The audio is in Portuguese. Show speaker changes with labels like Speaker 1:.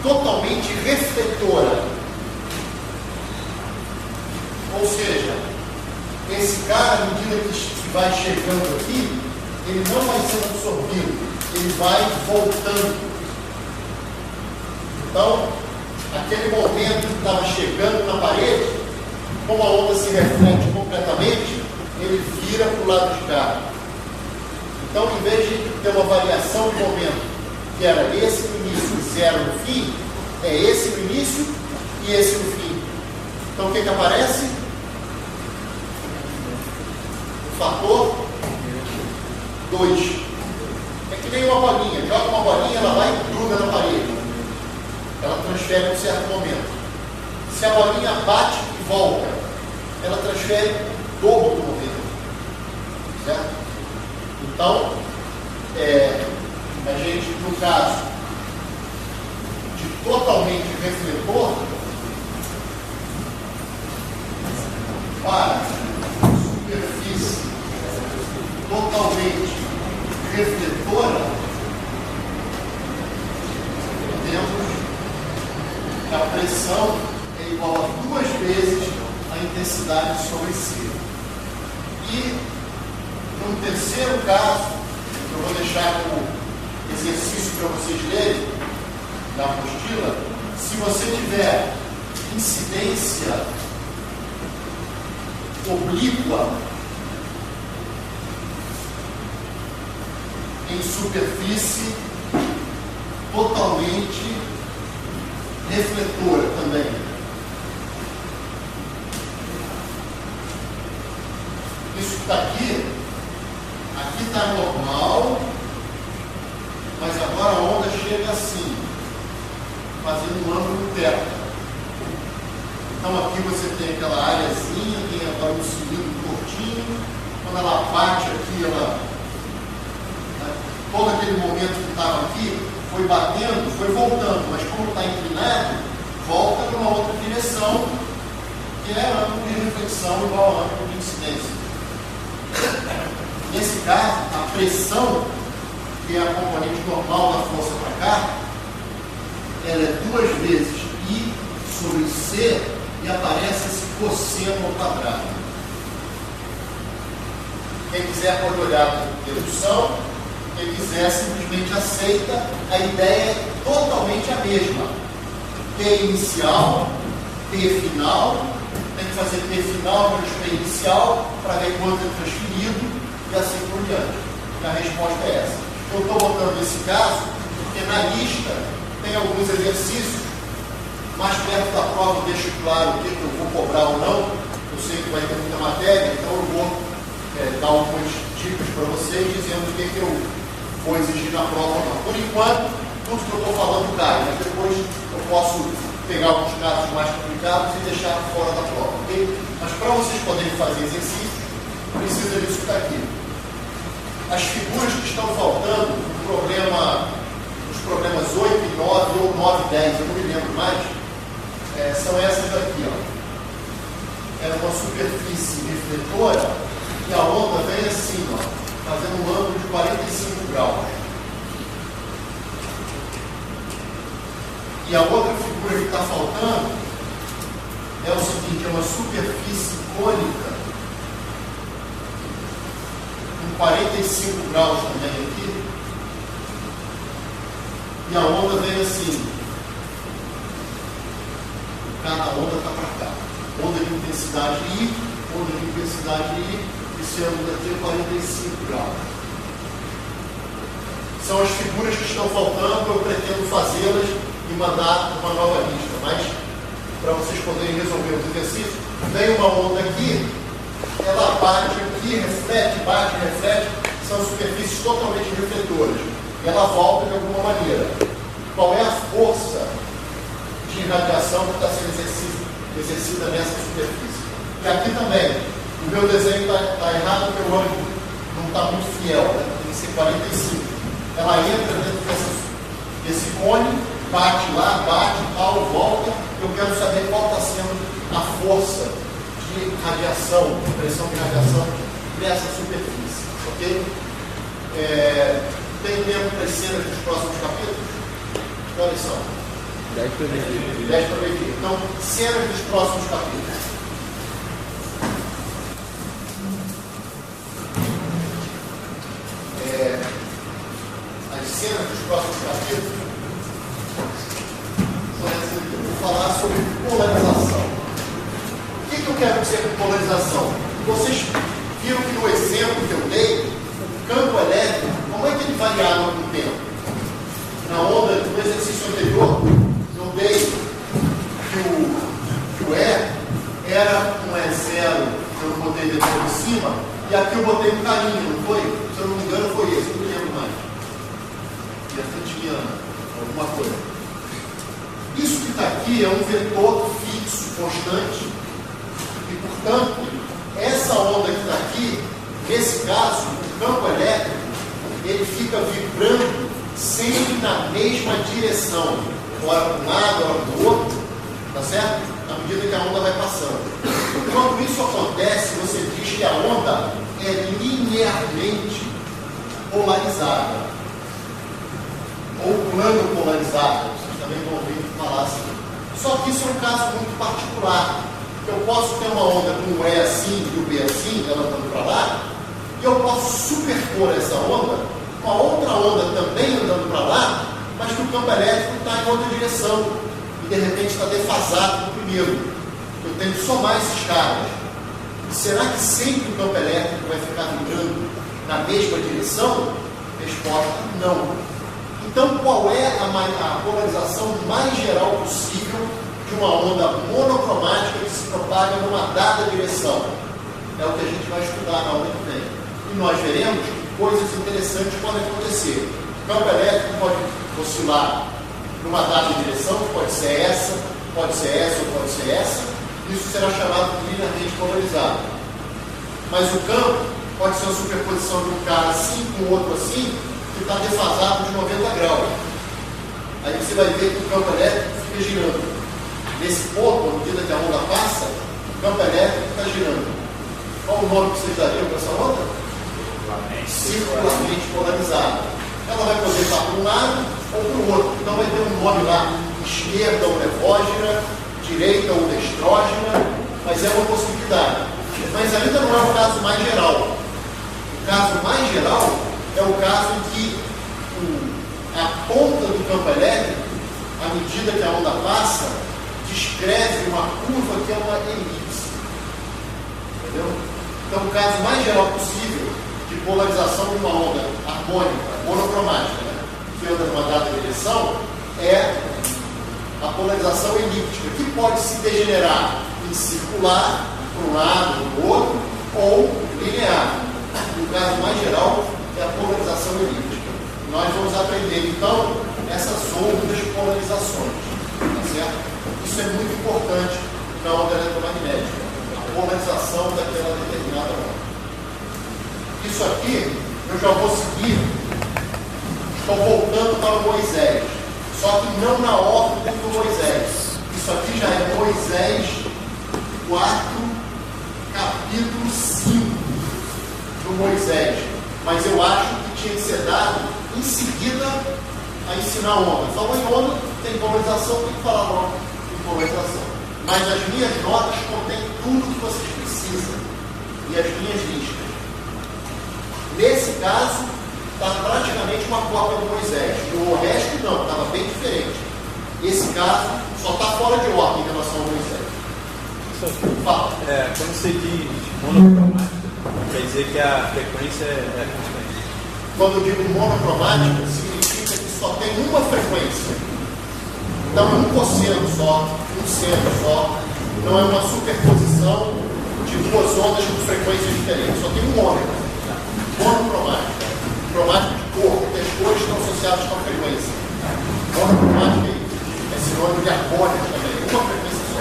Speaker 1: totalmente refletora. Ou seja, esse cara, à medida que vai chegando aqui, ele não vai sendo absorvido, ele vai voltando. Então, aquele momento que estava chegando na parede, como a onda se reflete completamente, ele vira para o lado de cá. Então, em vez de ter uma variação de momento, que era esse no início e zero no fim, é esse no início e esse no fim. Então, o que aparece? O fator 2. É que nem uma bolinha. Joga uma bolinha, ela vai e gruda na parede. Ela transfere em um certo momento. Se a bolinha bate e volta, ela transfere o dobro do momento. Certo? Então, a gente, no caso de totalmente refletor, para superfície totalmente refletora, temos que a pressão é igual a 2 vezes a intensidade sobre C. E, no terceiro caso, eu vou deixar como exercício para vocês lerem na apostila, se você tiver incidência oblíqua em superfície totalmente refletora também. Isso que está aqui está normal, mas agora a onda chega assim, fazendo um ângulo teto. Então aqui você tem aquela areazinha, tem agora um cilindro curtinho, quando ela bate aqui, todo aquele momento que estava aqui, foi batendo, foi voltando, mas como está inclinado, volta para uma outra direção, que é ângulo de reflexão igual ao ângulo de incidência. Nesse caso, a pressão, que é a componente normal da força para cá, ela é 2 vezes I sobre C e aparece esse cosseno ao quadrado. Quem quiser pode olhar para a dedução, quem quiser simplesmente aceita, a ideia é totalmente a mesma. P inicial, P final, tem que fazer P final menos P inicial para ver quanto é transferido e assim por diante. E a resposta é essa. Eu estou botando esse caso porque na lista tem alguns exercícios. Mais perto da prova eu deixo claro o que eu vou cobrar ou não. Eu sei que vai ter muita matéria, então eu vou dar algumas dicas para vocês dizendo o que eu vou exigir na prova ou não. Por enquanto, tudo que eu estou falando cai, mas depois eu posso pegar alguns casos mais complicados e deixar fora da prova, ok? Mas para vocês poderem fazer exercício, precisa disso que está aqui. As figuras que estão faltando, os problemas 8 e 9 ou 9 e 10, eu não me lembro mais, são essas daqui. Era uma superfície refletora e a onda vem assim, fazendo um ângulo de 45 graus. E a outra figura que está faltando é o seguinte, é uma superfície cônica com 45 graus também aqui. E a onda vem assim. Cada onda está para cá. Onda de intensidade I, onda de intensidade I, esse ângulo aqui é 45 graus. São as figuras que estão faltando, eu pretendo fazê-las e mandar uma nova lista, mas para vocês poderem resolver os exercícios, vem uma onda aqui, ela bate aqui, reflete, bate, reflete, são superfícies totalmente refletoras, e ela volta de alguma maneira. Qual é a força de irradiação que está sendo exercida nessa superfície? E aqui também, o meu desenho está errado, porque o ângulo não está muito fiel, tem que ser 45. Ela entra dentro desse cone, bate lá, bate, tal, volta. Eu quero saber qual está sendo a força de radiação, de pressão de radiação nessa superfície, ok? Tem tempo para as cenas dos próximos capítulos? Que horas são?
Speaker 2: 10 para meio-dia.
Speaker 1: 10 para meio-dia. Então, cenas dos próximos capítulos. As cenas dos próximos capítulos, por exemplo, eu vou falar sobre polarização. O que eu quero dizer com polarização? Vocês viram que no exemplo que eu dei, o campo elétrico, como é que ele variava com o tempo? Na onda, no exercício anterior, eu dei que o E era um E0, eu não botei depois em cima, e aqui eu botei um carinho, não foi? Se eu não me engano, foi esse, não me lembro mais. E a frente alguma coisa. Isso que está aqui é um vetor fixo, constante, e, portanto, essa onda que está aqui, nesse caso, o campo elétrico, ele fica vibrando sempre na mesma direção, ora para um lado, ora para o outro, tá certo? À medida que a onda vai passando. Quando isso acontece, você diz que a onda é linearmente polarizada, ou plano polarizado, vocês também vão ouvir falar assim. Só que isso é um caso muito particular. Eu posso ter uma onda com o E assim e o B assim, ela andando para lá, e eu posso superpor essa onda com a outra onda também andando para lá, mas que o campo elétrico está em outra direção e de repente está defasado do primeiro. Eu tenho que somar esses caras. Será que sempre o campo elétrico vai ficar vibrando na mesma direção? Resposta: não. Então, qual é a polarização mais geral possível de uma onda monocromática que se propaga numa dada direção? É o que a gente vai estudar na aula que vem. E nós veremos que coisas interessantes podem acontecer. O campo elétrico pode oscilar numa dada direção, que pode ser essa ou pode ser essa. Isso será chamado de linearmente polarizado. Mas o campo pode ser uma superposição de um cara assim com o outro assim, que está defasado de 90 graus. Aí você vai ver que o campo elétrico fica girando. Nesse ponto, à medida que a onda passa, o campo elétrico está girando. Qual o nome que vocês dariam para essa onda? Circularmente polarizada. Ela vai poder estar para um lado ou para o outro. Então vai ter um nome lá, esquerda ou levógena, direita ou destrógena, mas é uma possibilidade. Mas ainda não é o caso mais geral. O caso mais geral é o caso em que a ponta do campo elétrico, à medida que a onda passa, descreve uma curva que é uma elipse. Entendeu? Então, o caso mais geral possível de polarização de uma onda harmônica, monocromática, né, que anda numa dada direção, é a polarização elíptica, que pode se degenerar em circular, para um lado ou para o outro, ou linear. O caso mais geral é a polarização elíptica. Nós vamos aprender, então, essas outras polarizações. Tá certo? Isso é muito importante na onda eletromagnética. A polarização daquela determinada onda. Isso aqui, eu já vou seguir. Estou voltando para o Moisés. Só que não na ordem do Moisés. Isso aqui já é Moisés 4, capítulo 5 do Moisés. Mas eu acho que tinha que ser dado em seguida a ensinar onda. Falou em onda, tem polarização, tem que falar logo em polarização. Mas as minhas notas contêm tudo que vocês precisam. E as minhas listas. Nesse caso, está praticamente uma cópia do Moisés. O resto não, estava bem diferente. Esse caso só está fora de ordem em relação ao Moisés. Fala.
Speaker 2: Quando você diz monocromática, quer dizer que a frequência é constante.
Speaker 1: Quando eu digo monocromática, significa que só tem uma frequência. Então, um cosseno só, um seno só. Não é uma superposição de duas ondas com frequências diferentes. Só tem um ômega. Monocromática. Cromática de cor, porque as cores estão associadas com a frequência. Monocromática é sinônimo de harmônica também. Uma frequência só.